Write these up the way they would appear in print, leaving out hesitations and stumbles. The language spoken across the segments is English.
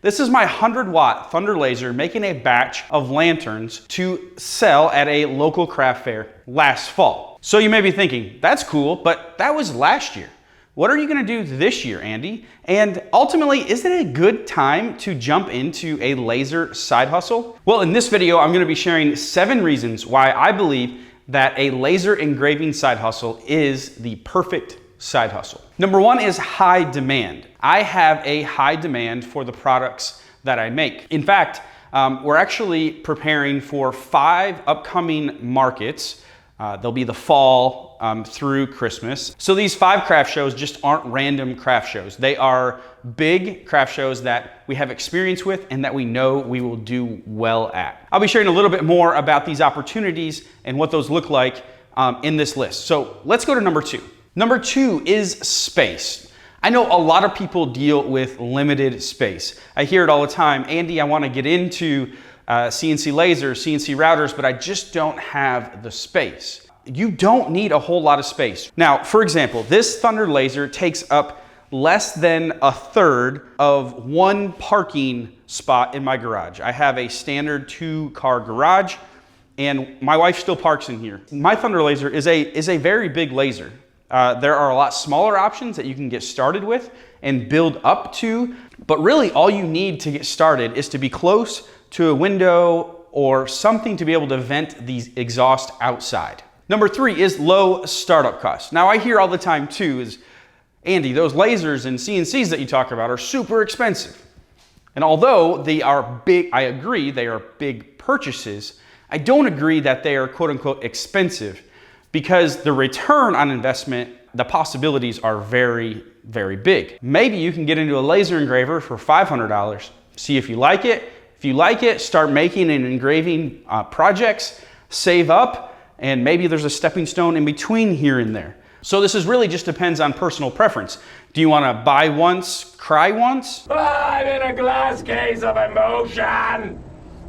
This is my 100-watt Thunder laser making a batch of lanterns to sell at a local craft fair last fall. So you may be thinking, that's cool, but that was last year. What are you gonna do this year, Andy? And ultimately, is it a good time to jump into a laser side hustle? Well, in this video, I'm gonna be sharing 7 reasons why I believe that a laser engraving side hustle is the perfect side hustle. Number 1 is high demand. I have a high demand for the products that I make. In fact, we're actually preparing for 5 upcoming markets. They'll be the fall through Christmas. So these 5 craft shows just aren't random craft shows. They are big craft shows that we have experience with and that we know we will do well at. I'll be sharing a little bit more about these opportunities and what those look like in this list. So let's go to number 2. Number 2 is space. I know a lot of people deal with limited space. I hear it all the time. Andy, I want to get into CNC lasers, CNC routers, but I just don't have the space. You don't need a whole lot of space. Now, for example, this Thunder laser takes up less than 1/3 of one parking spot in my garage. I have a standard 2-car garage and my wife still parks in here. My Thunder laser is a very big laser. There are a lot smaller options that you can get started with and build up to, but really all you need to get started is to be close to a window or something to be able to vent the exhaust outside. Number 3 is low startup costs. Now I hear all the time too is, Andy, those lasers and CNCs that you talk about are super expensive. And although they are big, I agree they are big purchases, I don't agree that they are quote unquote expensive because the return on investment, the possibilities are very, very big. Maybe you can get into a laser engraver for $500, see if you like it. If you like it, start making and engraving projects, save up, and maybe there's a stepping stone in between here and there. So this is really just depends on personal preference. Do you want to buy once, cry once? I'm in a glass case of emotion.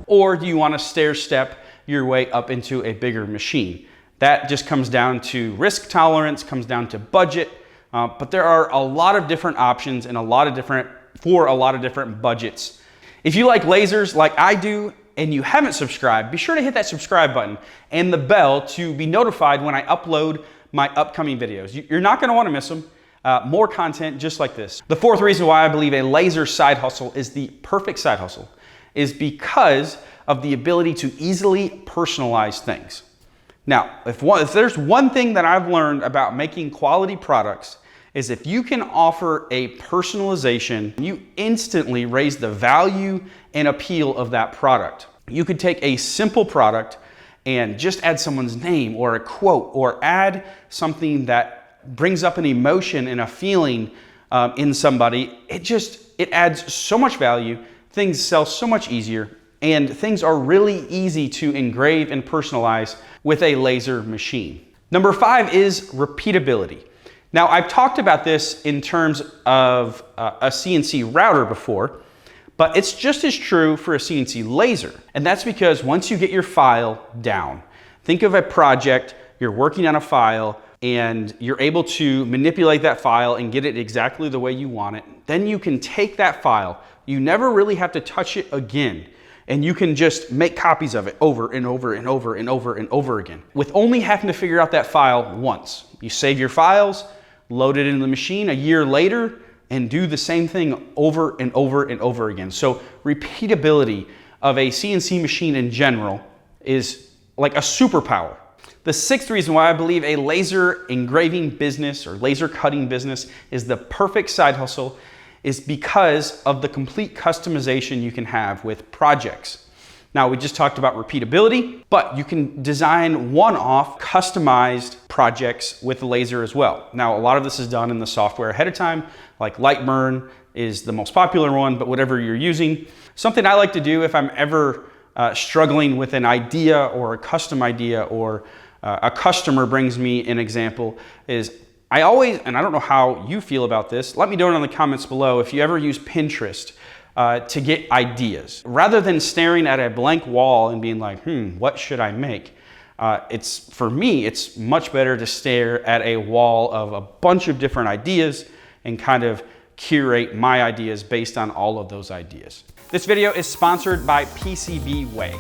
Or do you want to stair step your way up into a bigger machine? That just comes down to risk tolerance, comes down to budget, but there are a lot of different options and a lot of different budgets. If you like lasers like I do and you haven't subscribed, be sure to hit that subscribe button and the bell to be notified when I upload my upcoming videos. You're not going to want to miss them. More content just like this. The 4th reason why I believe a laser side hustle is the perfect side hustle is because of the ability to easily personalize things. Now, if there's one thing that I've learned about making quality products is if you can offer a personalization, you instantly raise the value and appeal of that product. You could take a simple product and just add someone's name or a quote or add something that brings up an emotion and a feeling in somebody. It adds so much value, things sell so much easier, and things are really easy to engrave and personalize with a laser machine. Number 5 is repeatability. Now, I've talked about this in terms of a CNC router before, but it's just as true for a CNC laser. And that's because once you get your file down, think of a project, you're working on a file, and you're able to manipulate that file and get it exactly the way you want it. Then you can take that file. You never really have to touch it again. And you can just make copies of it over and over and over and over and over again with only having to figure out that file once. You save your files, load it into the machine a year later, and do the same thing over and over and over again. So repeatability of a CNC machine in general is like a superpower. The 6th reason why I believe a laser engraving business or laser cutting business is the perfect side hustle is because of the complete customization you can have with projects. Now, we just talked about repeatability, but you can design one-off customized projects with the laser as well. Now, a lot of this is done in the software ahead of time, like Lightburn is the most popular one, but whatever you're using. Something I like to do if I'm ever struggling with an idea or a custom idea or a customer brings me an example is I always, and I don't know how you feel about this, let me know in the comments below if you ever use Pinterest to get ideas. Rather than staring at a blank wall and being like, what should I make? For me, it's much better to stare at a wall of a bunch of different ideas and kind of curate my ideas based on all of those ideas. This video is sponsored by PCB Way.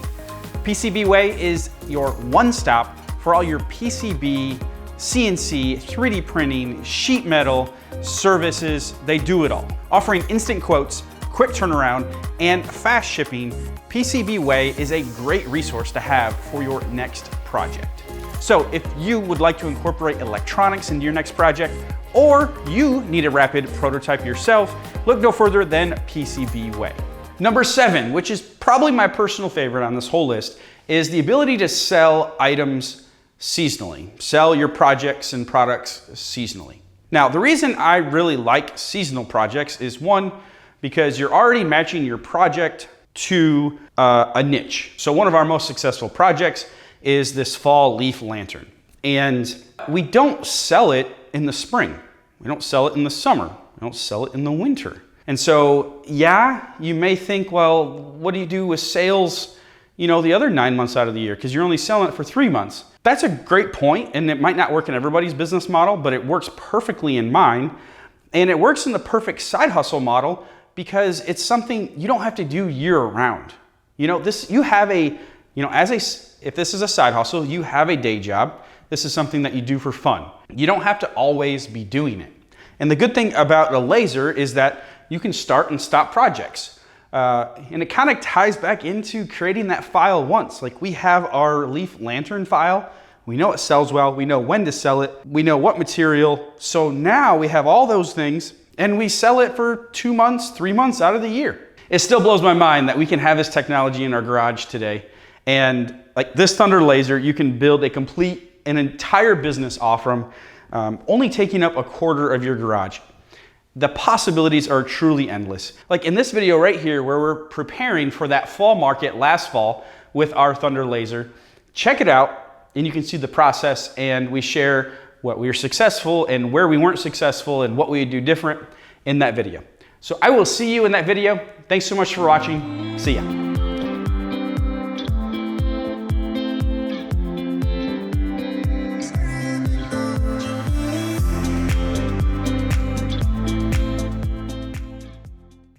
PCB Way is your one-stop for all your PCB, CNC, 3D printing, sheet metal, services. They do it all. Offering instant quotes, quick turnaround, and fast shipping, PCB Way is a great resource to have for your next project. So if you would like to incorporate electronics into your next project, or you need a rapid prototype yourself, look no further than PCB Way. Number 7, which is probably my personal favorite on this whole list, is the ability to sell items seasonally. Sell your projects and products seasonally. Now, the reason I really like seasonal projects is, one, because you're already matching your project to a niche. So one of our most successful projects is this fall leaf lantern. And we don't sell it in the spring. We don't sell it in the summer. We don't sell it in the winter. And so, yeah, you may think, well, what do you do with sales, the other 9 months out of the year? Because you're only selling it for 3 months. That's a great point, and it might not work in everybody's business model, but it works perfectly in mine. And it works in the perfect side hustle model because it's something you don't have to do year round. If this is a side hustle, you have a day job. This is something that you do for fun. You don't have to always be doing it. And the good thing about a laser is that you can start and stop projects. And it kind of ties back into creating that file once. Like, we have our leaf lantern file. We know it sells well. We know when to sell it. We know what material. So now we have all those things and we sell it for 2 months, 3 months out of the year. It still blows my mind that we can have this technology in our garage today. And like this Thunder laser, you can build an entire business off from, only taking up 1/4 of your garage. The possibilities are truly endless. Like in this video right here, where we're preparing for that fall market last fall with our Thunder laser, check it out and you can see the process, and we share what we were successful and where we weren't successful and what we would do different in that video. So I will see you in that video. Thanks so much for watching. See ya.